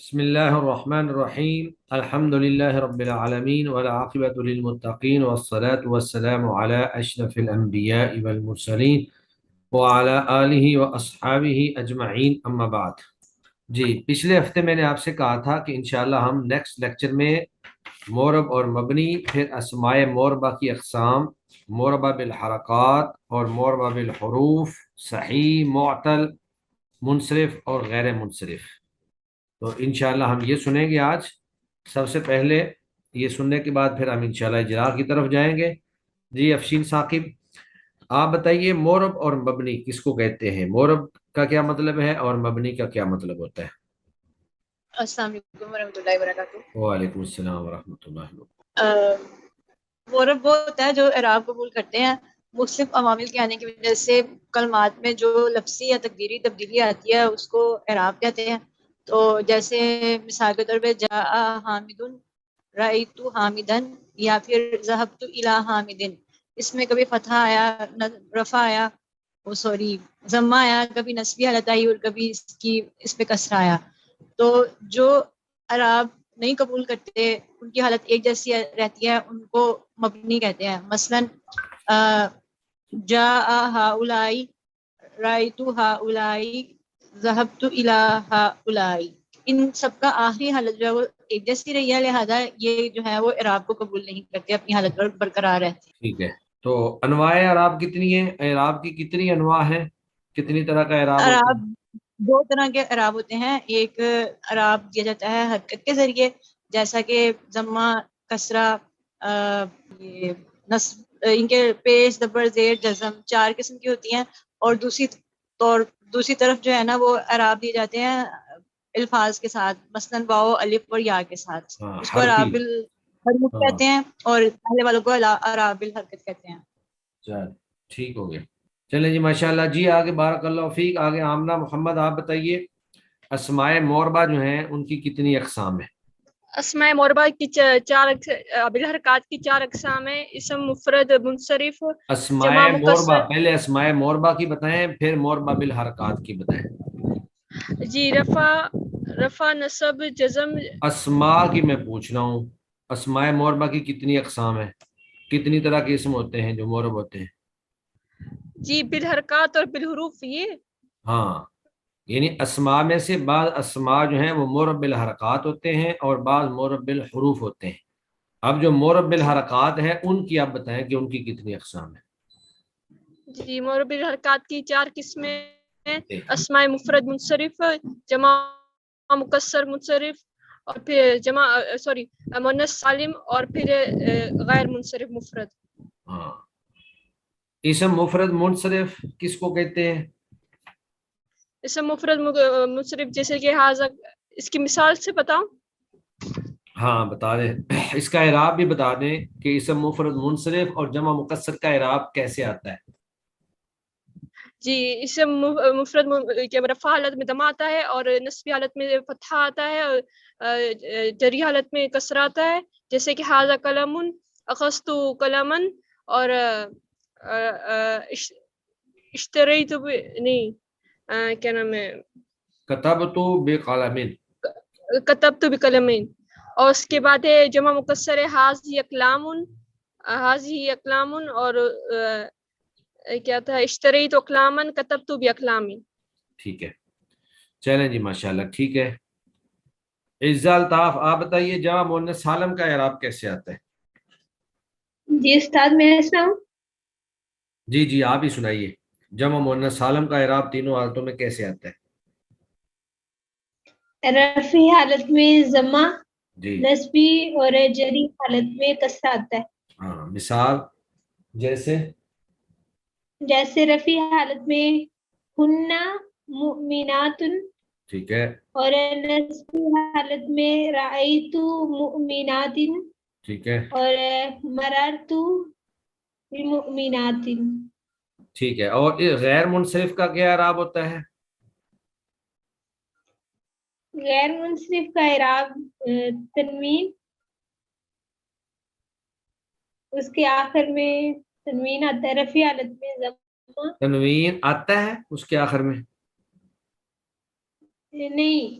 بسم الله الرحمن الرحيم الحمد لله رب العالمين والعاقبة للمتقين والصلاة والسلام على أشرف الأنبياء والمرسلين وعلى آله وأصحابه أجمعين أما بعد. جی پچھلے ہفتے میں نے آپ سے کہا تھا کہ انشاءاللہ ہم نیکسٹ لیکچر میں مورب اور مبنی، پھر اسماء موربہ کی اقسام، موربہ بالحرکات اور موربہ بالحروف، صحیح، معتل، منصرف اور غیر منصرف، تو انشاءاللہ ہم یہ سنیں گے آج. سب سے پہلے یہ سننے کے بعد پھر ہم انشاءاللہ اجرا کی طرف جائیں گے. جی افشین ثاقب، آپ بتائیے مورب اور مبنی کس کو کہتے ہیں؟ مورب کا کیا مطلب ہے اور مبنی کا کیا مطلب ہوتا ہے؟ السلام علیکم ورحمۃ اللہ وبرکاتہ۔ وعلیکم السلام ورحمۃ اللہ وبرکاتہ. مورب وہ ہوتا ہے جو اعراب قبول کرتے ہیں مختلف عوامل کے آنے کی وجہ سے کلمات میں جو لفظی یا تقدیری تبدیلی آتی ہے اس کو اعراب کہتے ہیں۔ تو جیسے مثال کے طور پہ جاء حامد، رأیت حامدن، یا پھر ذهبت الی حامدن، اس میں کبھی فتحہ آیا، رفع آیا، ضمہ آیا، کبھی نصبی حالت آئی اور کبھی اس پہ کسرہ آیا۔ تو جو اعراب نہیں قبول کرتے ان کی حالت ایک جیسی رہتی ہے، ان کو مبنی کہتے ہیں۔ مثلاً جاء ہؤلاء، رأیت ہؤلاء، ذهبت الی ہؤلاء، ان سب کا آخری حالت جو ہے وہ ایک جیسی رہی ہے، لہذا یہ جو ہے وہ اعراب کو قبول نہیں کرتے، اپنی حالت پر برقرار رہتے ہیں۔ ٹھیک ہے، تو انواع اعراب کتنی ہیں؟ اعراب کی کتنی انواع ہیں؟ کتنی طرح کا اعراب ہوتا اعراب ہے؟ دو طرح کے اعراب ہوتے ہیں، ایک اعراب دیا جاتا ہے حرکت کے ذریعے، جیسا کہ ضمہ، کسرہ، یہ نصب، ان کے پیش، زبر، زیر، جزم، چار قسم کی ہوتی ہیں۔ اور دوسری طرف جو ہے نا وہ اعراب دیے جاتے ہیں الفاظ کے ساتھ، مثلاً واو، الف اور یا کے ساتھ، ہاں، اس کو حرفی. اعراب الحروف ہاں، کہتے ہیں، اور پہلے والوں کو اعراب الحرکت کہتے ہیں۔ چل ٹھیک ہو گیا. چلیں جی ماشاءاللہ. جی آگے بارک اللہ فیق. آگے آمنہ محمد، آپ بتائیے اسماء موربہ جو ہیں ان کی کتنی اقسام ہیں؟ اسماء موربہ کی بالحرکات کی چار اقسام ہیں: اسم مفرد، منصرف، اسماء جمع موربہ، مکسر۔ پہلے اسماء موربہ کی بتائیں پھر موربہ بالحرکات کی بتائیں. جی، رفع، نصب، جزم۔ اسماء کی میں پوچھ رہا ہوں، اسماء موربہ کی کتنی اقسام ہیں؟ کتنی طرح کے اسم ہوتے ہیں جو مورب ہوتے ہیں؟ جی، بالحرکات اور بالحروف، یہ ہاں، یعنی اسماء میں سے بعض اسماء جو ہیں وہ مورب بالحرکات ہوتے ہیں اور بعض مورب بالحروف ہوتے ہیں. اب جو مورب بالحرکات ہیں ان کی آپ بتائیں کہ ان کی کتنی اقسام جی، مورب بالحرکات کی چار قسمیں ہیں: ہیں؟ اسماء مفرد منصرف، جمع مکسر منصرف، اور پھر مؤنث سالم، اور پھر غیر منصرف مفرد۔ ہاں، اسم مفرد منصرف کس کو کہتے ہیں؟ اسم مفرد منصرف جیسے کہ اس کی مثال سے بتاؤں؟ ہاں بتا دیں، اس کا اعراب بھی بتا دیں کہ اسم مفرد منصرف اور جمع مکسر کا اعراب کیسے آتا ہے. جی، اسم مفرد کے رفع حالت میں ضمہ آتا ہے، اور نصبی حالت میں فتحہ آتا ہے، اور جری حالت میں کسرہ آتا ہے، جیسے کہ ھذا قلم، اخذت قلما، اور اشتریت نہیں، کیا نام ہے، کتبت بقلم. کتبت بقلمین۔ اور اس کے بعد ہے جمع مکسر ہے ھذی اقلام، اور کیا تھا، اشتریت اقلاما، کتبت باقلام۔ ٹھیک ہے، چلیں جی ماشاءاللہ. ٹھیک ہے، عزا الطاف، آپ بتائیے جمع مؤنث سالم کا اعراب کیسے آتا ہے؟ جی استاد میں سناؤں؟ جی جی آپ ہی سنائیے. جمع مؤنث سالم کا اعراب تینوں حالتوں میں کیسے آتا ہے؟ رفعی حالت میں ضمہ، جی نصبی اور جری حالت میں کسرہ آتا ہے۔ ہاں، مثال جیسے رفعی حالت میں ہنہ مؤمنات، ٹھیک ہے. اور نصبی حالت میں رأیت مؤمنات، ٹھیک ہے. اور مررت بمؤمنات۔ ٹھیک ہے، اور غیر منصرف کا کیا اعراب ہوتا ہے؟ غیر منصرف کا اعراب تنوین، اس کے آخر میں تنوین آتا ہے، رفعی حالت میں ضمہ، تنوین آتا ہے اس کے آخر میں؟ نہیں،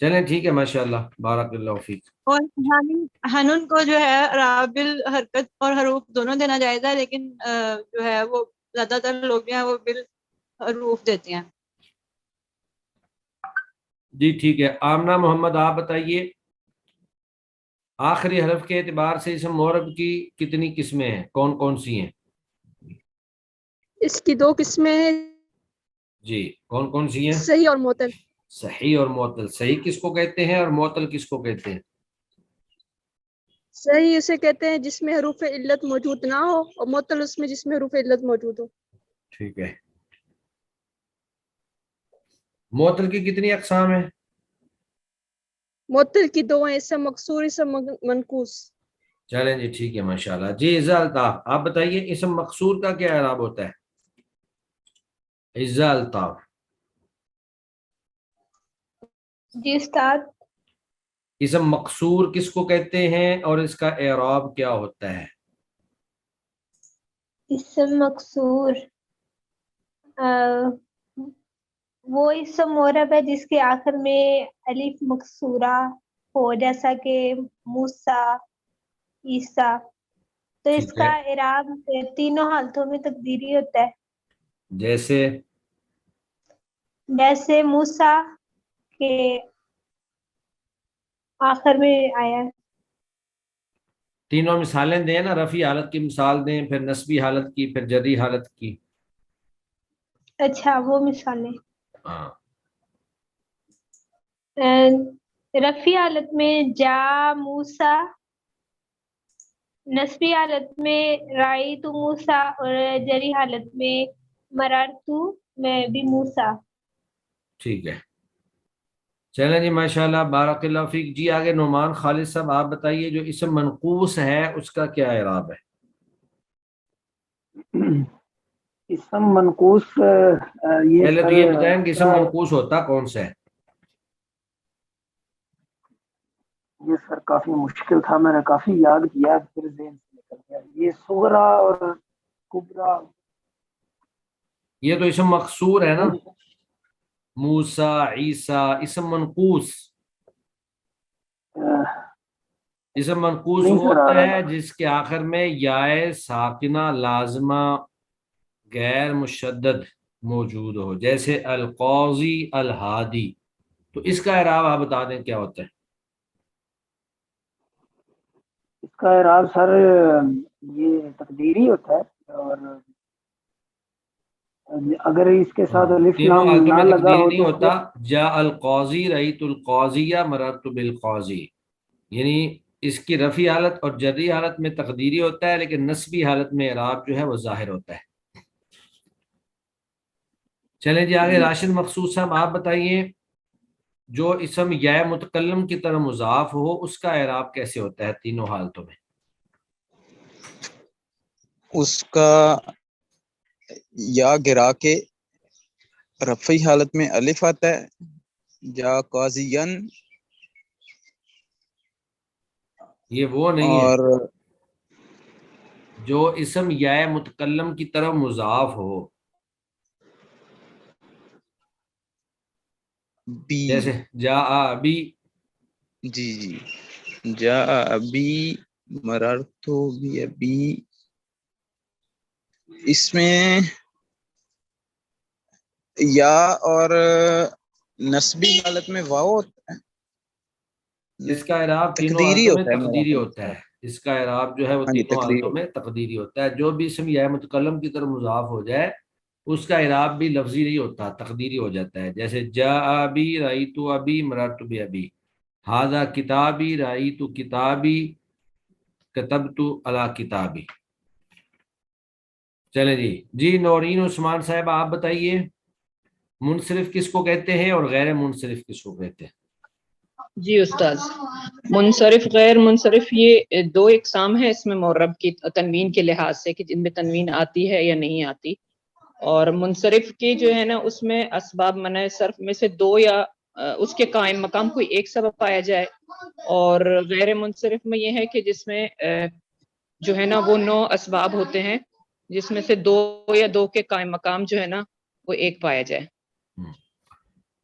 چلیں ٹھیک ہے، ماشاءاللہ، بارک اللہ فیک. اور ہنون کو جو ہے رابل حرکت اور حروف دونوں دینا جائز ہے، لیکن جو ہے وہ زیادہ تر لوگ جو ہیں وہ بال حروف دیتے ہیں. جی ٹھیک ہے. آمنہ محمد آپ بتائیے، آخری حرف کے اعتبار سے اسم معرب کی کتنی قسمیں ہیں، کون کون سی ہیں؟ اس کی 2 قسمیں ہیں، جی کون کون سی ہیں؟ صحیح اور معتل. صحیح اور معتل. صحیح کس کو کہتے ہیں اور معتل کس کو کہتے ہیں؟ صحیح اسے کہتے ہیں جس میں حروف علت موجود نہ ہو، اور معتل اس میں جس میں حروف علت موجود ہو. ٹھیک ہے. معتل کی کتنی اقسام ہیں؟ معتل کی 2 ہیں، اسم مکسور، اسم منقوص. چلیں جی ٹھیک ہے ماشاءاللہ. جی عزا الطاف آپ بتائیے، اسم مقصور کا کیا اعراب ہوتا ہے؟ عزا الطاف. جی استاد. اسم مقصور کس کو کہتے ہیں اور اس کا اعراب کیا ہوتا ہے؟ اسم مکسور وہ اسم معرب ہے جس کے آخر میں الف مکسورہ ہو، جیسا کہ موسیٰ، عیسیٰ. تو اس ٹھیک کا ہے. اعراب 3 حالتوں میں تقدیری ہوتا ہے. جیسے موسیٰ کے آخر میں آیا ہے. تینوں مثالیں دیں نا، رفعی حالت کی مثال دیں، پھر نسبی حالت کی، پھر جری حالت کی. اچھا وہ مثالیں. ہاں. رفعی حالت میں جا موسیٰ، نسبی حالت میں رائیت موسیٰ، اور جری حالت میں مررت میں بھی موسیٰ. ٹھیک ہے. چلیں جی ماشاءاللہ، بارک اللہ فیک. جی آگے نعمان خالد صاحب آپ بتائیے، جو اسم منقوص ہے اس کا کیا اعراب ہے؟ اسم منقوص یہ پہلے تو سر یہ بتائیں کہ اسم منقوص ہوتا کون سا ہے؟ یہ سر کافی مشکل تھا، میں نے کافی یاد کیا پھر ذہن سے نکل گیا. یہ صغرا اور کبرا. یہ تو اسم مقصور ہے نا، موسیٰ، عیسیٰ. اسم منقوص، اسم منقوص نہیں وہ سر آ ہوتا رہا ہے تھا. جس کے آخر میں یائے ساکنہ لازمہ غیر مشدد موجود ہو، جیسے القاضی، الہادی. تو اس کا اعراب آپ بتا دیں کیا ہوتا ہے؟ اس کا اعراب سر یہ تقدیری ہوتا ہے، اور اگر اس کے ساتھ الف تینوں لام حالتوں نہ میں لگا تقدیری ہو نہیں تو ہوتا. جاء القاضی، رأیت القاضیہ، مررت بالقاضی. یعنی اس کی رفعی حالت اور جری حالت میں تقدیری ہوتا ہے، لیکن نسبی حالت میں اعراب جو ہے وہ ظاہر ہوتا ہے. چلیں جی آگے راشد مخصوص صاحب آپ بتائیے، جو اسم یا متکلم کی طرح مضاف ہو اس کا اعراب کیسے ہوتا ہے تینوں حالتوں میں؟ اس کا یا گرا کے رفعی حالت میں الف آتا ہے، یا قاضین. یہ وہ نہیں ہے اور جو اسم یا متکلم کی طرف مضاف ہو، بی. جیسے جاء ابی. جی جی، جا ابی، مررتو بھی ابی. اس میں یا اور نسبی حالت میں واو ہوتا ہے. اس کا اعراب تینوں تقدیری حالتوں میں ہوتا ہے میرا تقدیری خیال ہوتا سے. ہے. اس کا اعراب جو ہے وہ ہاں جی تینوں تقدیری حالتوں میں تقدیری ہوتا ہے. جو بھی اسم یا متکلم کی طرف مضاف ہو جائے اس کا اعراب بھی لفظی نہیں ہوتا، تقدیری ہو جاتا ہے. جیسے جاء ابی، رأیت ابی، مررت بابی. ھذا کتابی، رأیت کتابی، کتبت علی کتابی. چلیں جی نورین عثمان صاحب آپ بتائیے، منصرف کس کو کہتے ہیں اور غیر منصرف کس کو کہتے ہیں؟ جی استاذ، منصرف غیر منصرف یہ 2 اقسام ہیں اس میں معرب کی تنوین کے لحاظ سے، کہ جن میں تنوین آتی ہے یا نہیں آتی. اور منصرف کی جو ہے نا اس میں اسباب منع صرف میں سے 2 یا اس کے قائم مقام کوئی ایک سبب پایا جائے. اور غیر منصرف میں یہ ہے کہ جس میں جو ہے نا وہ 9 اسباب ہوتے ہیں، جس میں سے 2 یا 2 کے قائم مقام جو ہے نا وہ ایک پایا جائے.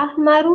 ahmaru।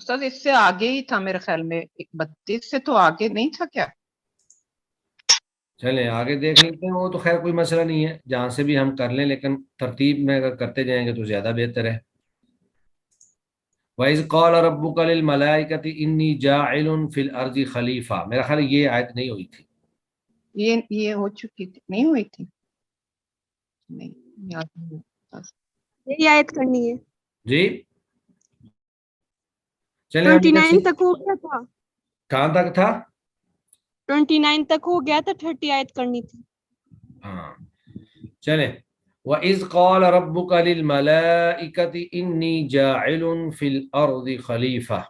استاد اس سے آگے ہی تھا میرے خیال میں، 32 سے تو آگے نہیں تھا کیا؟ چلیں آگے دیکھ لیتے ہیں، وہ تو خیر کوئی مسئلہ نہیں ہے، جہاں سے بھی ہم کر لیں، لیکن ترتیب میں اگر کرتے جائیں گے تو زیادہ بہتر ہے۔ وَإِذْ قَالَ رَبُّكَ لِلْمَلَائِكَةِ إِنِّي جَاعِلٌ فِي الْأَرْضِ خلیفہ، میرا خیال ہے یہ آیت نہیں ہوئی تھی۔ یہ ہو چکی تھی، نہیں ہوئی تھی، نہیں یاد نہیں۔ یہی آیت کرنی ہے، جی چلیں ابھی 29 تک ہو گیا تھا، کہاں تک تھا؟ 29 تک ہو گیا تھا، 30 آیت کرنی تھی۔ ہاں چلیں، وَإِذْ قَالَ رَبُّكَ لِلْمَلَائِكَةِ إِنِّي جَاعِلٌ فِي الْأَرْضِ خلیفہ۔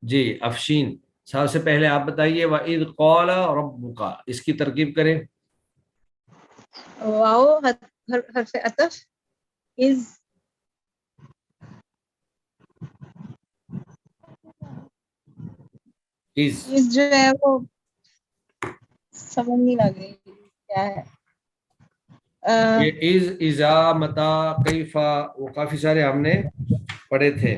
جی افشین سب سے پہلے آپ بتائیے وَإِذْ قَالَ رَبُّكَ، اس کی ترکیب کریں۔ واو حرف عطف، از جو ہے وہ سمجھ نہیں لگ رہی کیا ہے۔ یہ از، اذا، متا، کیفا، وہ کافی سارے ہم نے پڑھے تھے۔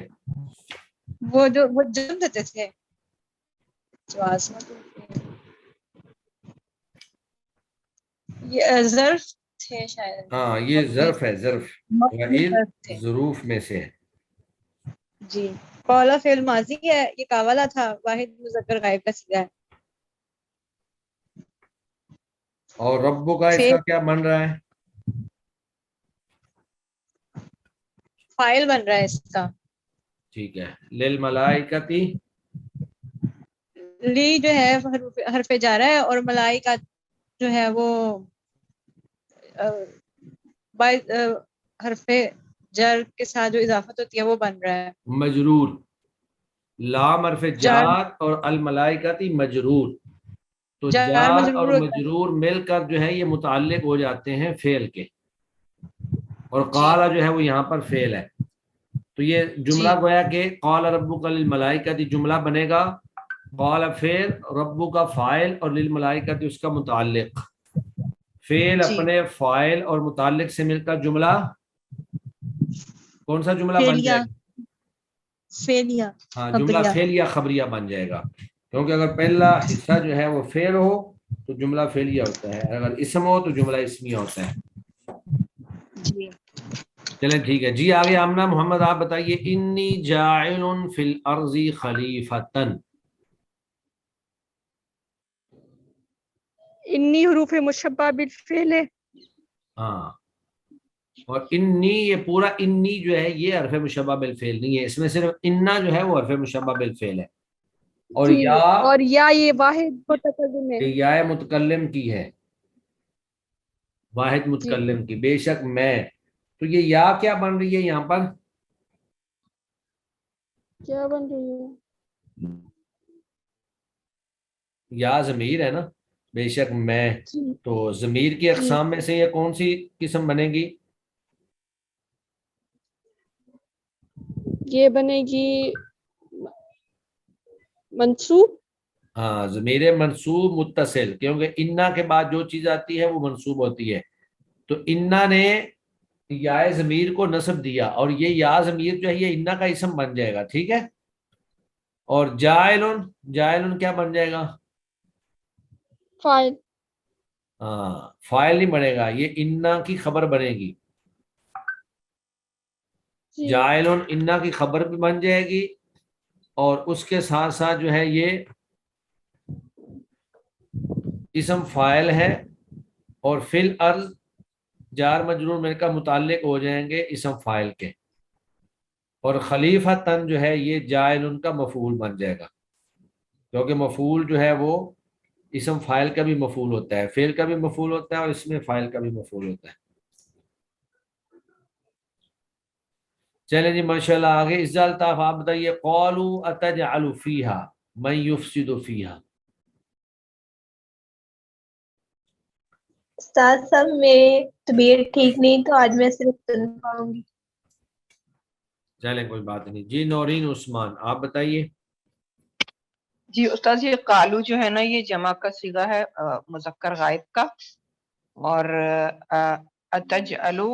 وہ جم دیتے تھے یہ ظرف تھے شاید۔ ہاں یہ ظرف ہے، ظرف تھے ظروف میں سے ہے۔ جی، قولا فعل ماضی ہے، یہ قاولا تھا، واحد مذکر غائب کا صیغہ ہے۔ اور ربو کا اس کا کیا بن رہا ہے؟ فائل بن رہا ہے اس کا۔ ٹھیک ہے، للملائکتی، لی جو ہے حرف جارہ ہے، اور ملائکہ جو ہے وہ حرف جر کے ساتھ جو اضافت ہوتی ہے وہ بن رہا ہے مجرور، لام حرف جار اور الملائکتی مجرور، تو جار اور مجرور ہوتا مجرور مل کر جو ہے یہ متعلق ہو جاتے ہیں فعل کے، اور قال جو ہے وہ یہاں پر فعل ہے، تو یہ جملہ گویا کہ قال ربک للملائکتی جملہ بنے گا، قال فعل، ربک کا فاعل، اور للملائکتی اس کا متعلق، فعل اپنے فاعل اور متعلق سے مل کر جملہ کون سا جملہ بن جائے گا؟ فعلیہ، ہاں جملہ فعلیہ خبریہ بن جائے گا، کیونکہ اگر پہلا حصہ جو ہے وہ فعل ہو تو جملہ فعلیہ ہوتا ہے، اگر اسم ہو تو جملہ اسمیہ ہوتا ہے۔ جی چلیں ٹھیک ہے جی، آگے آمنہ محمد آپ بتائیے انی جاعل فی الارض خلیفتن۔ انی حروف مشبہ بالفعل ہے، ہاں، اور انی یہ پورا انی جو ہے یہ حرف مشبہ بالفعل نہیں ہے، اس میں صرف انا جو ہے وہ حرف مشبہ بالفعل ہے، اور جی، یا اور یا یہ واحد متکلم ہے، یا متکلم کی ہے، واحد متکلم کی، بے شک میں، تو یہ یا کیا بن رہی ہے یہاں پر؟ کیا بن رہی ہے؟ یا ضمیر ہے نا، بے شک میں، تو ضمیر کی اقسام میں سے یہ کون سی قسم بنے گی؟ یہ بنے گی منصوب۔ ہاں ضمیر منصوب متصل، کیونکہ انا کے بعد جو چیز آتی ہے وہ منصوب ہوتی ہے، تو انا نے یا ضمیر کو نصب دیا، اور یہ یا ضمیر جو ہے یہ انا کا اسم بن جائے گا، ٹھیک ہے، اور جائلن کیا بن جائے گا؟ فاعل، ہاں فاعل نہیں بنے گا، یہ انا کی خبر بنے گی، جائلن انا کی خبر بھی بن جائے گی، اور اس کے ساتھ ساتھ جو ہے یہ اسم فاعل ہے، اور فی الارض جار مجرور مل کر متعلق ہو جائیں گے اسم فاعل کے، اور خلیفہ تن جو ہے یہ جائل ان کا مفعول بن جائے گا، کیونکہ مفعول جو ہے وہ اسم فاعل کا بھی مفعول ہوتا ہے، فعل کا بھی مفعول ہوتا ہے، اور اس میں فاعل کا بھی مفعول ہوتا ہے۔ چلیں جی ماشاءاللہ، آگے ازا الطاف آپ بتائیے قالوا اتجعل فیہا من یفسد فیہا۔ استاد صاحب میری طبیعت ٹھیک نہیں تو آج میں صرف سن پاؤں گی۔ چلیں کوئی بات نہیں جی، نورین عثمان آپ بتائیے۔ جی استاد یہ قالو جو ہے نا یہ جمع کا صیغہ ہے مذکر غائب کا، اور اتجعلو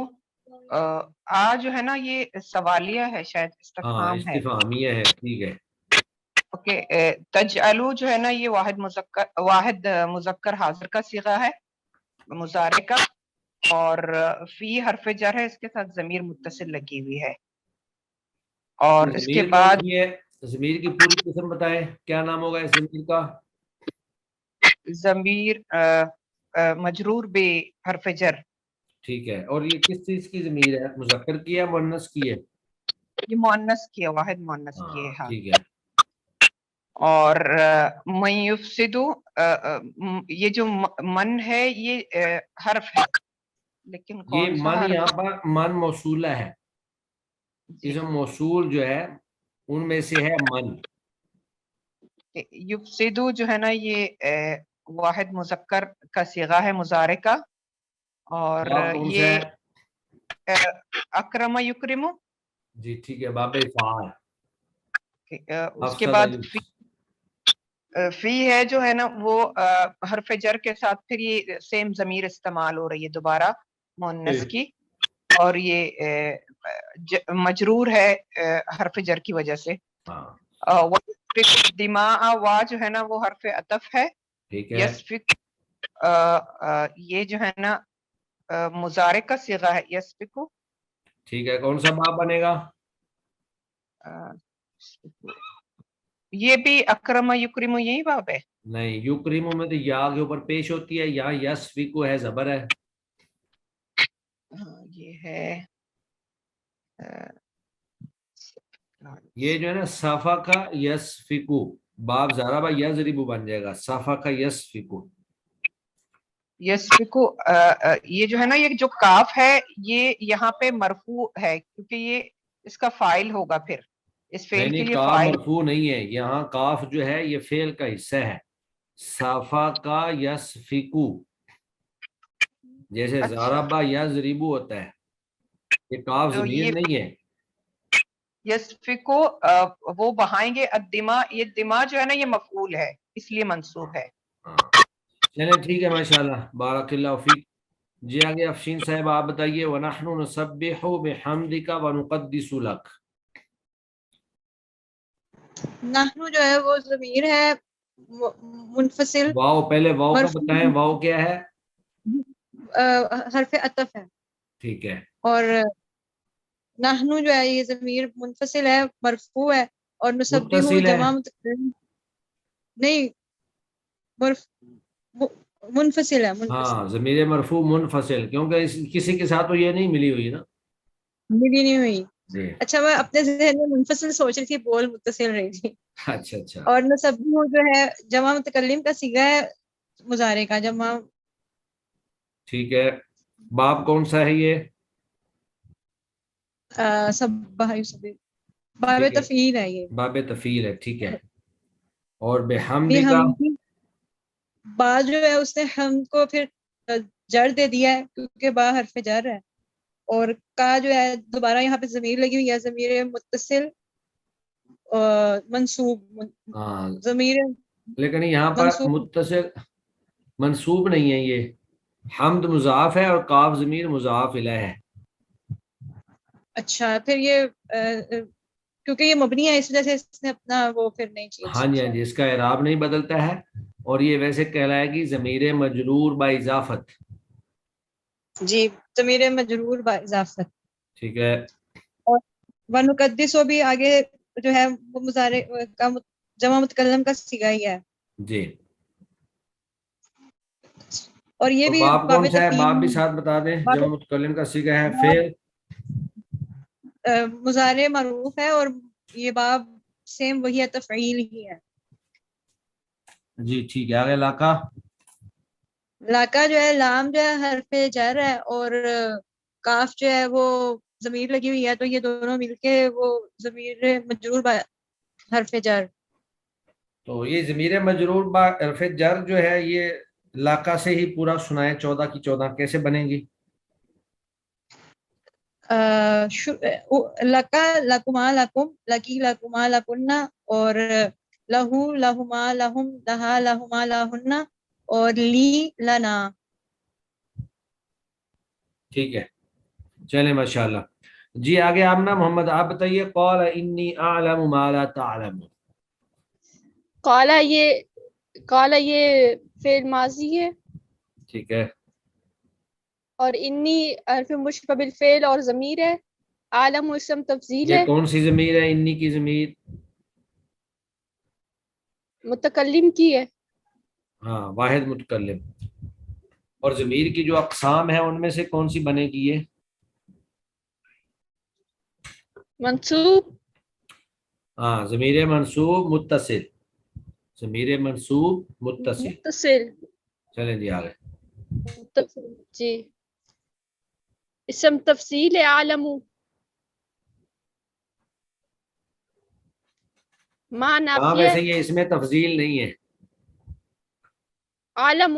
آ جو ہے نا یہ سوالیہ ہے، شاید ہاں استفہام ہے. استفہامیہ ہے، ٹھیک ہے. اوکے. تجعلو جو ہے نا یہ واحد مذکر حاضر کا صیغہ ہے مضارع کا، اور فی حرف جر ہے، اس کے ساتھ ضمیر متصل لگی ہوئی ہے. اور اس کے ضمیر کون بعد سی ہے؟ ضمیر کی پوری قسم بتائیں، کیا نام ہوگا اس ضمیر کا؟ ضمیر مجرور بے حرف جر. ٹھیک ہے. اور یہ کس چیز کی ضمیر ہے؟ مذکر کی ہے مؤنث کی ہے؟ یہ مؤنث کی ہے، واحد مؤنث کی ہے. ہاں ہاں. ٹھیک ہے. اور من یفسدو، یہ جو من ہے یہ حرف ہے، لیکن یہ کون سا من حرف؟ یہاں پر من موصولہ ہے، جی. اسم موصول جو ہے ان میں سے ہے من. یفسدو جو ہے نا یہ واحد مذکر کا صیغہ ہے مضارع کا، اور باب کون سا یہ ہے؟ اکرم یکرم. جی ٹھیک ہے، باب فعال. اس کے افسد بعد یفسد. فی ہے جو ہے نا وہ حرف جر کے ساتھ پھر یہ سیم ضمیر استعمال ہو رہی ہے دوبارہ مؤنث کی، اور یہ مجرور ہے حرف جر کی وجہ سے. ہاں دماء وا جو ہے نا وہ حرف عطف ہے. ٹھیک ہے. یسفک یہ جو ہے نا مضارع کا صیغہ ہے یسفکو. ٹھیک ہے، کون سا باب بنے گا؟ یہ بھی اکرم یکرم یہی باب ہے. نہیں، یکرمو میں تو یا کے اوپر پیش ہوتی ہے، یا یسفکو ہے، زبر ہے. یہ ہے یہ جو ہے نا صفا کا یسفکو، باب ضربہ یضربو بن جائے گا، صفا کا یسفکو. یسفکو. یہ جو ہے نا یہ جو کاف ہے یہ یہاں پہ مرفوع ہے کیونکہ یہ اس کا فاعل ہوگا، پھر اس فعل کے نہیں لیے کاف فاعل. مرفوع نہیں ہے، یہاں کاف جو ہے یہ فعل کا حصہ ہے. صفا کا یسفکو، جیسے اچھا. ضربہ یضربو ہوتا ہے، یہ کاف تو ضمیر یہ نہیں ہے. یسفکو وہ بہائیں گے الدماء، یہ دماء جو ہے نا یہ مفعول ہے اس لیے منصوب ہے. ہاں چلیں ٹھیک ہے، ماشاءاللہ، بارک اللہ فیک. جی آگے افشین صاحب آپ بتائیے. وَنَحْنُ نُسَبِّحُ بِحَمْدِكَ وَنُقَدِّسُ لَكَ. نحنو جو ہے وہ ضمیر ہے منفصل، واو، پہلے واو کا مرفوع بتائیں، واو کیا ہے؟ حرف عطف ہے. ٹھیک ہے. اور نحنو جو ہے یہ ضمیر منفصل ہے، مرفوع ہے. اور نسبح متصل ہے. جمع متکلم نہیں، منفصل ہے. ہاں ضمیر مرفوع منفصل، کیونکہ کسی کے ساتھ تو یہ نہیں ملی ہوئی نا. ملی نہیں ہوئی. جی اچھا میں اپنے ذہن میں منفصل سوچ رہی تھی، بول متصل رہی تھی. اچھا اچھا. اور نسبح جو ہے جمع متکلم کا صیغہ ہے مضارع کا جمع. ٹھیک ہے. باب کون سا ہے یہ؟ سبح یسبح، باب ٹھیک ہے، تفعیل ہے یہ. باب تفعیل ہے. ٹھیک ہے. اور بحمد کا بحمدی، با جو ہے اس نے حمد کو پھر جر دے دیا ہے کیونکہ با حرف جر ہے. اور کا جو ہے دوبارہ یہاں پہ ضمیر لگی ہوئی ہے، ضمیر متصل منصوب. ہاں ضمیر لیکن یہاں پر منصوب. متصل منصوب نہیں ہے، یہ حمد مضاف ہے اور کاف ضمیر مضاف الیہ ہے. اچھا پھر یہ کیونکہ یہ مبنی ہے اس وجہ سے اس نے اپنا وہ پھر نہیں چینج ہاں جی ہاں جی، اس کا اعراب نہیں بدلتا ہے، اور یہ ویسے کہلائے گی ضمیر مجرور با اضافت. جی ضمیر مجرور با اضافت. ٹھیک ہے. اور ونقدسو بھی آگے جو ہے وہ مضارع کا جمع متکلم کا صیغہ ہی ہے. جی. اور یہ تو بھی باب باب کون سا ہے؟ تفعیل، باب بھی ساتھ بتا دیں. باب جمع متکلم کا صیغہ ہے فعل. مضارع معروف ہے، اور یہ باب سیم وہی ہے، تفعیل ہی ہے. جی ٹھیک ہے. آگے لاکا. لاکا جو ہے لام جو ہے حرف جر ہے، اور کاف جو ہے وہ ضمیر لگی ہوئی ہے، تو یہ دونوں مل کے وہ ضمیر مجرور با حرف جر. تو یہ ضمیر مجرور با حرف جر جو ہے یہ لاکا سے ہی پورا سنائے، 14 کی 14 کیسے بنے گی؟ لکا لکما لکم لکی لکما لکنہ، اور لہو لہما لہم لہا لہما لہنہ، اور لی لنا. ٹھیک ہے. چلیں ماشاءاللہ. جی آگے آپ نا محمد آپ بتائیے. قال انی اعلم ما لا تعلم. قال یہ فعل ماضی ہے ٹھیک ہے. اور انی حرف مشبہ بالفعل اور ضمیر ہے. عالم اسم تفضیل یہ ہے. کون سی ضمیر ہے؟ انی کی ضمیر متکلم کی ہے. ہاں واحد متکلم. اور ضمیر کی جو اقسام ہیں ان میں سے کون سی بنے گی یہ؟ منصوب. ہاں ضمیر منصوب متصل. ضمیر منصوب متصل. متصل. چلیں جی آگے. متصل جی. اسم تفصیل ہے عالم. ما ہاں نافیہ ویسے یہ اس میں تفضیل نہیں ہے. عالم.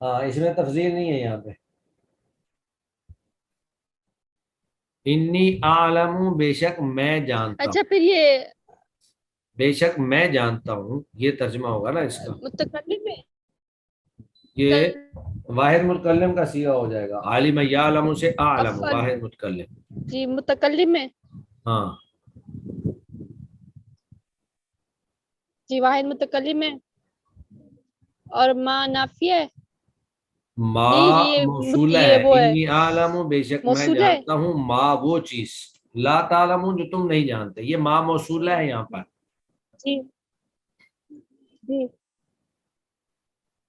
ہاں اس میں تفضیل نہیں ہے یہاں پہ. انی اعلم بے شک میں جانتا اچھا ہوں. پھر یہ بے شک میں جانتا ہوں یہ ترجمہ ہوگا نا اس کا. متکلم ہے. یہ واحد متکلم کا صیغہ ہو جائے گا. عالم یعلم سے اعلم افعل. واحد متکلم. جی متکلم ہے. ہاں جی واحد متکلم ہے. اور ما نافیہ ہے. ما نہیں موصولہ یہ ہے. وہ ہے انی اعلم بے شک میں موصول ہے. جانتا ہوں. ما وہ چیز لا تعلمون جو تم نہیں جانتے. یہ ما موصولہ ہے یہاں پر. جی جی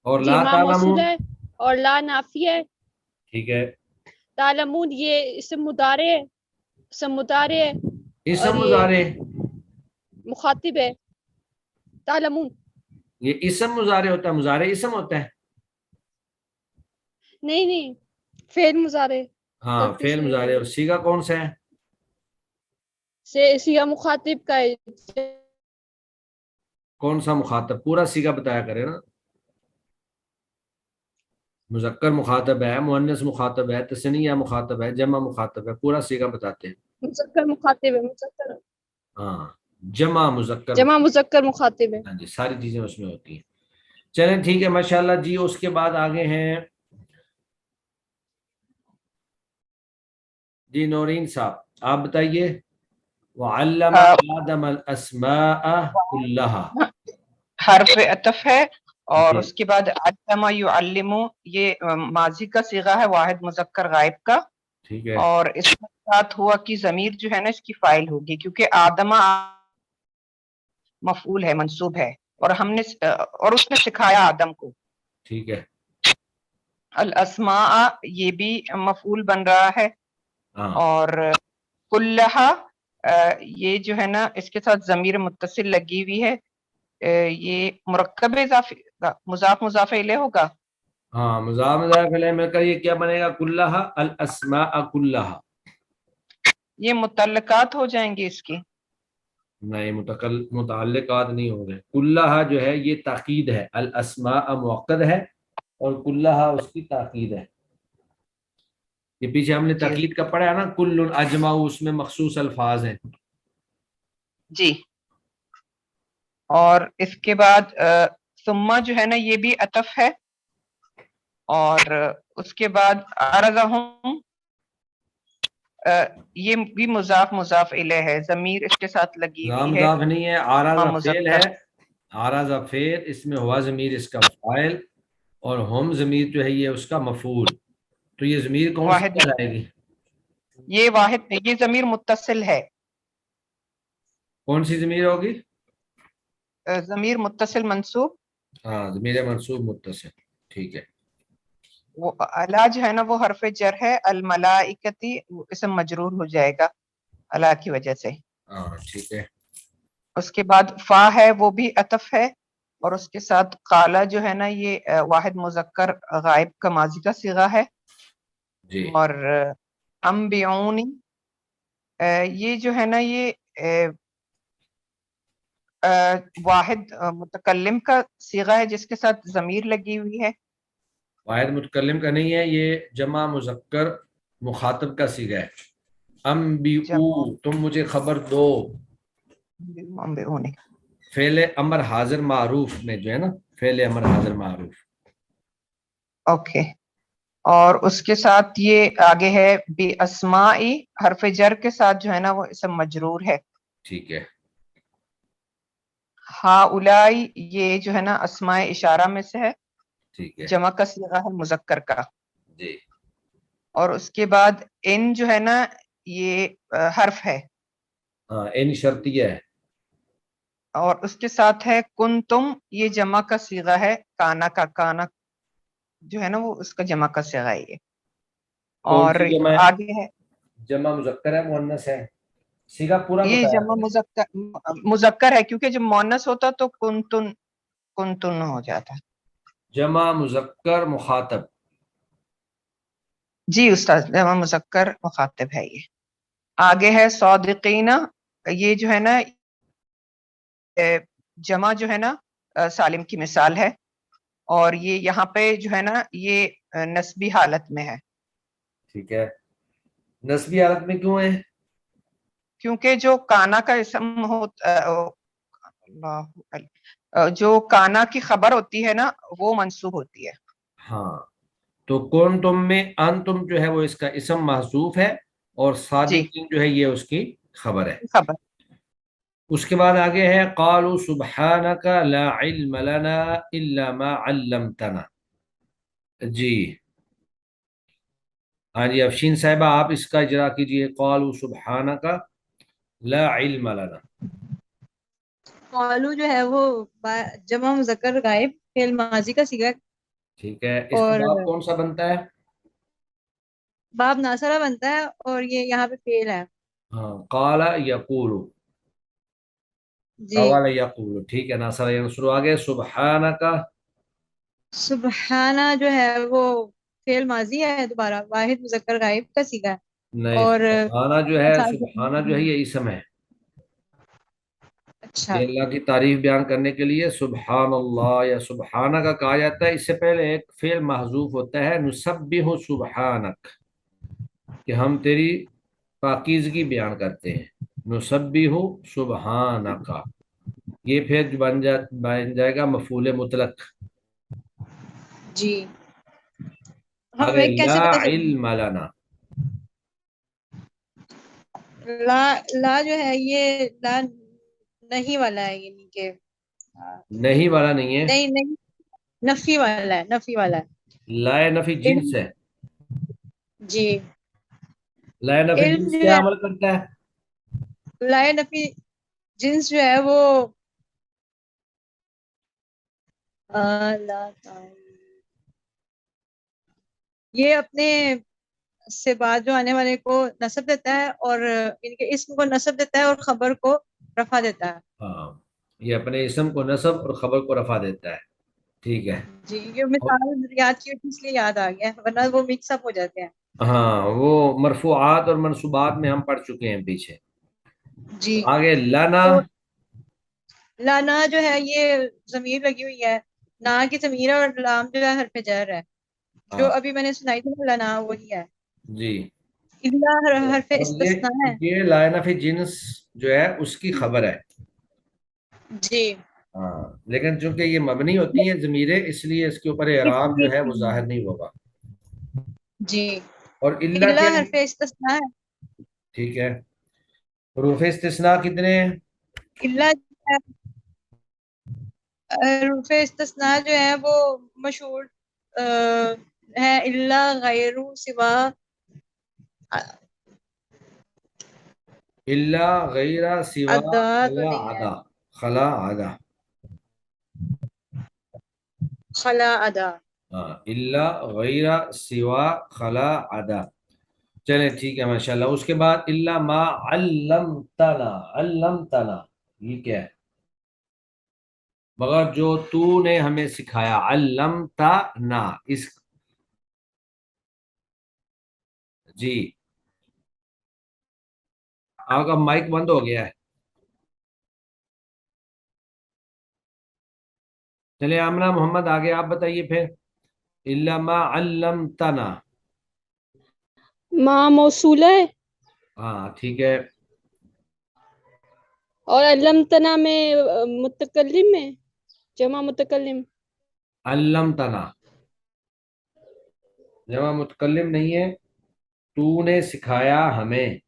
اور جی لا ما موصول تعلمون ہے اور لا نافیہ ہے. ٹھیک ہے. تعلمون یہ اسم مضارع ہے. اسم مضارع ہے اور اسم یہ مضارع مخاطب ہے. تعلمون یہ اسم مضارع ہوتا ہے. مضارع اسم ہوتا ہے. نہیں فعل مضارع. ہاں غلطی فعل سے مضارع. اور صیغہ کون سا ہے؟ صیغہ مخاطب کا ہے. کون سا مخاطب؟ پورا صیغہ بتایا کرے نا. مذکر مخاطب ہے، مؤنث مخاطب ہے، تثنیہ مخاطب ہے، جمع مخاطب ہے. پورا صیغہ بتاتے ہیں. مذکر مخاطب ہے. مذکر ہاں جمع مذکر جمع مذکر مخاطب ہے. ہاں جی ساری چیزیں اس میں ہوتی ہیں. چلیں ٹھیک ہے ماشاءاللہ جی. اس کے بعد آگے ہیں جی نورین صاحب آپ بتائیے. وعلم آدم الاسماء كلها. حرف عطف ہے اور جی اس کے بعد علم یعلم یہ ماضی کا صیغہ ہے واحد مذکر غائب کا. ٹھیک ہے. اور اس کے ساتھ ہوا کہ ضمیر جو ہے نا اس کی فائل ہوگی کیونکہ آدم مفعول ہے منصوب ہے اور اس نے سکھایا آدم کو. ٹھیک ہے. الاسماء یہ بھی مفعول بن رہا ہے. ہاں اور کلہا یہ جو ہے نا اس کے ساتھ ضمیر متصل لگی ہوئی ہے. یہ مرکب اضافی مضاف مضاف الیہ ہوگا. ہاں مضاف مضاف الیہ میں کا یہ کیا بنے گا؟ کلھا الاسماء کلھا. یہ متعلقات ہو جائیں گے اس کی. نہیں متعلقات نہیں ہوں گے. کلھا جو ہے یہ تاکید ہے. الاسماء مؤکد ہے اور کلھا اس کی تاکید ہے. یہ پیچھے ہم نے جی تاکید کا پڑھا ہے نا. کل اجمع اس میں مخصوص الفاظ ہیں. جی. اور اس کے بعد ثم جو ہے نا یہ بھی عطف ہے اور اس کے بعد عرضہم یہ بھی مضاف مضاف الیہ ہے. ضمیر اس کے ساتھ لگی ہوئی ہے. مضاف نہیں ہے. عارض فعل مذکر ہے. عارض فعل اس میں ہوا ضمیر اس کا فاعل اور ہم ضمیر جو ہے یہ اس کا مفعول. تو یہ ضمیر کون سی واحد کہلائے گی؟ یہ واحد یہ ضمیر متصل ہے. کون سی ضمیر ہوگی؟ ضمیر متصل منصوب. ہاں ضمیر منصوب متصل. ٹھیک ہے. وہ الا جو ہے نا وہ حرف جر ہے. الملائکتی اسم مجرور ہو جائے گا الا کی وجہ سے. ہاں ٹھیک ہے. اس کے بعد فا ہے وہ بھی عطف ہے اور اس کے ساتھ قالا جو ہے نا یہ واحد مذکر غائب کا ماضی کا صیغہ ہے. جی اور انبئونی یہ جو ہے نا یہ واحد متکلم کا صیغہ ہے جس کے ساتھ ضمیر لگی ہوئی ہے. واحد متکلم کا نہیں ہے. یہ جمع مذکر مخاطب کا صیغہ ہے. انبئو تم مجھے خبر دو. انبئونی فعل امر حاضر معروف میں جو ہے نا فعل امر حاضر معروف. اوکے. اور اس کے ساتھ یہ آگے ہے بی اسمائی، حرف جر کے ساتھ جو ہے نا وہ اسم مجرور ہے. ٹھیک ہے. ہاؤلائی یہ جو ہے نا اسماء اشارہ میں سے ہے، ٹھیک ہے. جمع کا صیغہ ہے مذکر کا. جی. اور اس کے بعد ان جو ہے نا یہ حرف ہے، ہاں ان شرطیہ ہے. اور اس کے ساتھ ہے کن تم، یہ جمع کا صیغہ ہے کانا کا. کانا جو ہے نا وہ اس کا جمع کا صیغہ ہے یہ. کون اور سی جمع ہے؟ آگے ہے جمع مذکر ہے مؤنث ہے؟ صیغہ پورا یہ بتایا جمع آپ نے. مذکر ہے، کیونکہ جب مؤنث ہوتا تو کنتن ہو جاتا. جمع مذکر مخاطب. جی استاد، جمع مذکر مخاطب ہے یہ. آگے ہے صادقین، یہ جو ہے نا جمع جو ہے نا سالم کی مثال ہے، اور یہ یہاں پہ جو ہے نا یہ نسبی حالت میں ہے. ٹھیک ہے. نسبی حالت میں کیوں ہے؟ کیونکہ جو کانا کا اسم جو کانا کی خبر ہوتی ہے نا وہ منصوب ہوتی ہے. ہاں تو کون تم میں ان تم جو ہے وہ اس کا اسم محذوف ہے، اور جی صادقین جو ہے یہ اس کی خبر ہے. خبر. اس کے بعد آگے ہے قالوا سبحانك لا علم لنا الا ما علمتنا. جی ہاں جی افشین صاحبہ آپ اس کا اجرا کیجئے. قالوا سبحانك لا علم لنا. قالو جو ہے وہ جمع مذکر غائب فعل ماضی کا صیغہ ہے، ٹھیک ہے. اس کا اور باب کون سا بنتا ہے؟ باب ناصرہ بنتا ہے، اور یہ یہاں پہ فعل ہے. ہاں قال یقول. جی. قال یقول ٹھیک ہے. ناصر ینصر. آگے سبحانك. سبحانہ جو ہے وہ فعل ماضی ہے، دوبارہ واحد مذکر غائب کا صیغہ ہے. نہیں اور سبحانہ جو ہے یہ اسم ہے. اچھا. یہ اللہ کی تعریف بیان کرنے کے لیے سبحان اللہ یا سبحانہ کا کہا جاتا ہے. اس سے پہلے ایک فعل محذوف ہوتا ہے نسبح سبحانک، کہ ہم تیری پاکیزگی بیان کرتے ہیں. نسبح سبحانک یہ پھر بن جائے گا مفعول مطلق. جی. آگے ہمیں کیسے لا پتہ چلے؟ علم لنا. لا جو ہے یہ لا نہیں والا ہے، یعنی کہ نہیں والا نہیں ہے، نہیں نہیں نفی والا ہے، نفی والا ہے. لا نفی جنس ہے. جی. لا نفی علم جنس جو کیا ہے عمل کرتا ہے؟ لا نفی جنس جو ہے وہ لا یہ اپنے سے بعد جو آنے والے کو نصب دیتا ہے، اور ان کے اسم کو نصب دیتا ہے اور خبر کو رفع دیتا ہے. ہاں یہ اپنے اسم کو نصب اور خبر کو رفع دیتا ہے. ٹھیک ہے. جی. یہ مثال یاد کی اس لیے یاد آ گیا، ورنہ وہ مکس اپ ہو جاتے ہیں. ہاں وہ مرفوعات اور منصوبات میں ہم پڑھ چکے ہیں پیچھے. جی. آگے لنا. تو لانا جو ہے یہ ضمیر لگی ہوئی ہے، نا کی ضمیر ہے، اور لام جو ہے حرف جر ہے. جو ہاں ابھی میں نے سنائی تھی نا لانا وہی ہے. جی. اللہ حرف اور استثناء ہے. یہ لا نفی جنس جو ہے اس کی خبر ہے. جی. ہاں لیکن چونکہ یہ مبنی ہوتی ہیں ضمیریں، اس لیے اس کے اوپر اعراب جو ہے وہ ظاہر نہیں ہوگا. جی. اور اللہ کے اللہ حرف استثناء ہے. ٹھیک ہے. حروف استثناء کتنے ہیں؟ اللہ حروف استثناء جو ہے وہ مشہور ہے، اللہ غیر سوا اللہ غیر سوا ادا تو خلا نہیں ہے، عدا. خلا عدا. خلا ادا. ہاں اللہ غیر سوا خلا عدا. چلیں ٹھیک ہے ماشاء اللہ. اس کے بعد اللہ ما علمتنا. علمتنا یہ کیا ہے؟ مگر جو تو نے ہمیں سکھایا. علمتنا اس جی آپ کا مائک بند ہو گیا ہے. چلے آمنہ محمد آگے آپ بتائیے پھر. اللہ ما علمتنا. ما موصولہ ہے، ہاں ٹھیک ہے. اور علمتنا میں متکلم میں جمع متکلم. علمتنا. جمع متکلم نہیں ہے. تو نے سکھایا ہمیں.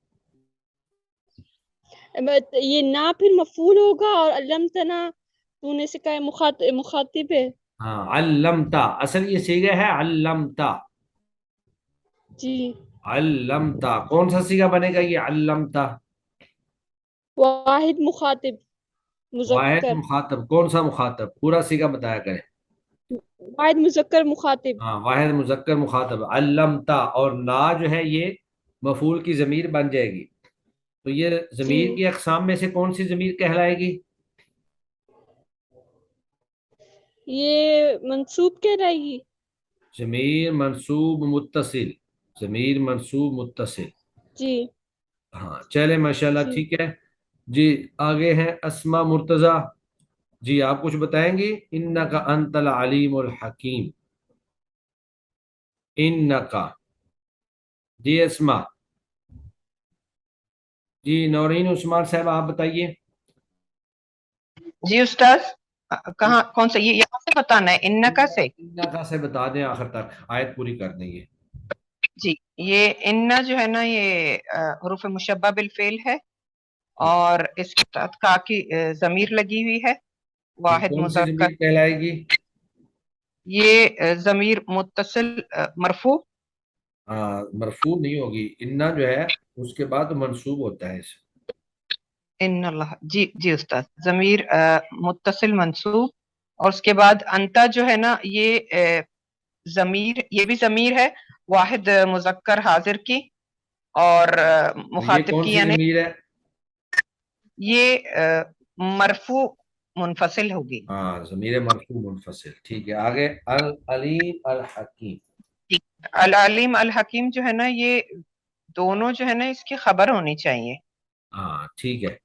یہ نا پھر مفعول ہوگا اور علمتنا تو نے سکھایا مخاطب ہے. ہاں علمتا اصل یہ صیغہ ہے علمتا. جی علمتا کون سا صیغہ بنے گا یہ علمتا؟ واحد مخاطب واحد مذکر. مخاطب. کون سا مخاطب؟ پورا صیغہ بتایا کریں. واحد مذکر مخاطب. ہاں واحد مذکر مخاطب علمتا. اور نا جو ہے یہ مفعول کی ضمیر بن جائے گی. تو یہ ضمیر جی کی اقسام میں سے کون سی ضمیر کہلائے گی؟ یہ منصوب کہلائے گی. ضمیر منصوب متصل. ضمیر منصوب متصل. جی ہاں چلے ماشاءاللہ جی ٹھیک ہے. جی آگے ہیں اسما مرتضی. جی آپ کچھ بتائیں گی؟ انکا انت العلیم الحکیم. انکا. جی اسما. جی نورین عثمان صاحب آپ بتائیے. جی استاذ کہاں کون سا یہ یہاں سے بتانا ہے انکا سے؟ انکا سے بتا دیں آخر تک آیت پوری کر دیں گے. جی یہ انا جو ہے نا یہ حروف مشبہ بالفعل ہے اور اس کے ساتھ کا کی ضمیر لگی ہوئی ہے واحد کون سی مذکر. ضمیر کہلائے گی؟ یہ ضمیر متصل مرفوع. مرفوع نہیں ہوگی. انا جو ہے اس کے بعد منصوب ہوتا ہے. ان اللہ جی جی استاد ضمیر متصل منصوب اور اس کے بعد انتا جو ہے نا یہ ضمیر یہ بھی ضمیر ہے واحد مذکر حاضر کی اور یہ مخاطب کون کی سی یعنی ضمیر ہے؟ یہ مرفوع منفصل ہوگی. ہاں ضمیر مرفوع منفصل. ٹھیک ہے آگے العلیم الحکیم. العلیم الحکیم جو ہے نا یہ دونوں جو ہے نا اس کی خبر ہونی چاہیے. ہاں ٹھیک ہے.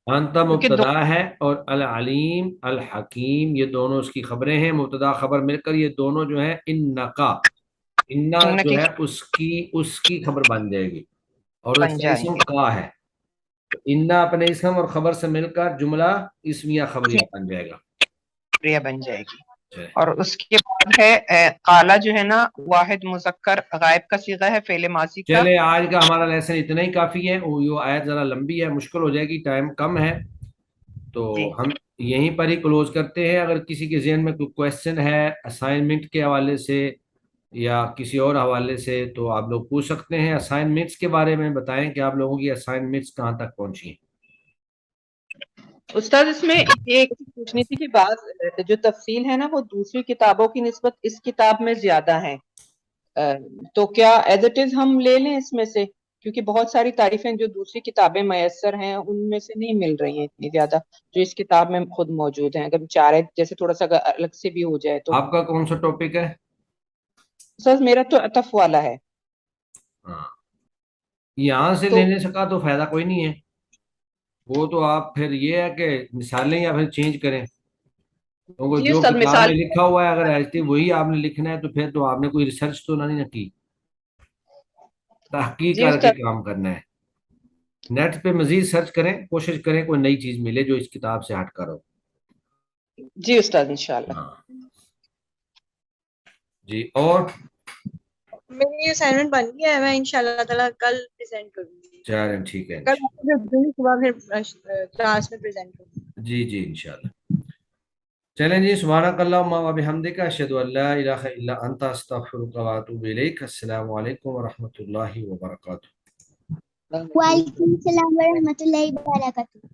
انت کیونکہ مبتدا ہے اور العلیم الحکیم یہ دونوں اس کی خبریں ہیں. مبتدا خبر مل کر یہ دونوں جو ہیں انکا. انا ان جو کی ہے اس کی خبر بن جائے گی اور اس بن کا جائیں اسم گے. کا ہے. تو انا اپنے اسم اور خبر سے مل کر جملہ اسمیہ خبریہ بن جائے گا. شکریہ بن جائے گی. چلے. اور اس کے بعد ہے قالا جو ہے نا واحد مذکر غائب کا صیغہ ہے فعل ماضی کا. چلے آج کا ہمارا لیسن اتنا ہی کافی ہے. یہ آیت ذرا لمبی ہے مشکل ہو جائے گی ٹائم کم ہے تو جی ہم یہیں پر ہی کلوز کرتے ہیں. اگر کسی کے ذہن میں کوئی کویشچن ہے اسائنمنٹ کے حوالے سے یا کسی اور حوالے سے تو آپ لوگ پوچھ سکتے ہیں. اسائنمنٹس کے بارے میں بتائیں کہ آپ لوگوں کی اسائنمنٹس کہاں تک پہنچی ہیں. استاد اس میں یہ پوچھنی تھی کہ بعض جو تفصیل ہے نا وہ دوسری کتابوں کی نسبت اس کتاب میں زیادہ ہیں تو کیا ایز اٹ از ہم لے لیں اس میں سے کیونکہ بہت ساری تعریفیں جو دوسری کتابیں میسر ہیں ان میں سے نہیں مل رہی ہیں اتنی زیادہ جو اس کتاب میں خود موجود ہیں. اگر چاہے جیسے تھوڑا سا الگ سے بھی ہو جائے تو. آپ کا کون سا ٹاپک ہے؟ استاد میرا تو عطف والا ہے. ہاں یہاں سے تو لینے سکا تو فائدہ کوئی نہیں ہے. وہ تو آپ پھر یہ ہے کہ مثالیں یا پھر چینج کریں کیونکہ جی جو استاد کتاب مثال میں لکھا ہوا ہے اگر ایسی وہی آپ نے لکھنا ہے تو پھر تو آپ نے کوئی ریسرچ تو نہیں کی. تحقیق جی کر کے استاد کام کرنا ہے. نیٹ پہ مزید سرچ کریں کوشش کریں کوئی نئی چیز ملے جو اس کتاب سے ہٹ کر ہو. جی استاد انشاءاللہ. ہاں جی اور میری اسائنمنٹ بن گیا ہے میں انشاءاللہ تعالی کل پریزنٹ کروں گی. چلیں ٹھیک ہے کل صبح پھر کلاس میں پریزنٹ کروں گی. جی جی انشاءاللہ. چلیں جی سبحانک اللہم و بحمدک اشہد ان لا الہ الا انت استغفرک و اتوب الیک. السلام علیکم ورحمۃ اللہ وبرکاتہ. وعلیکم السلام ورحمۃ اللہ وبرکاتہ.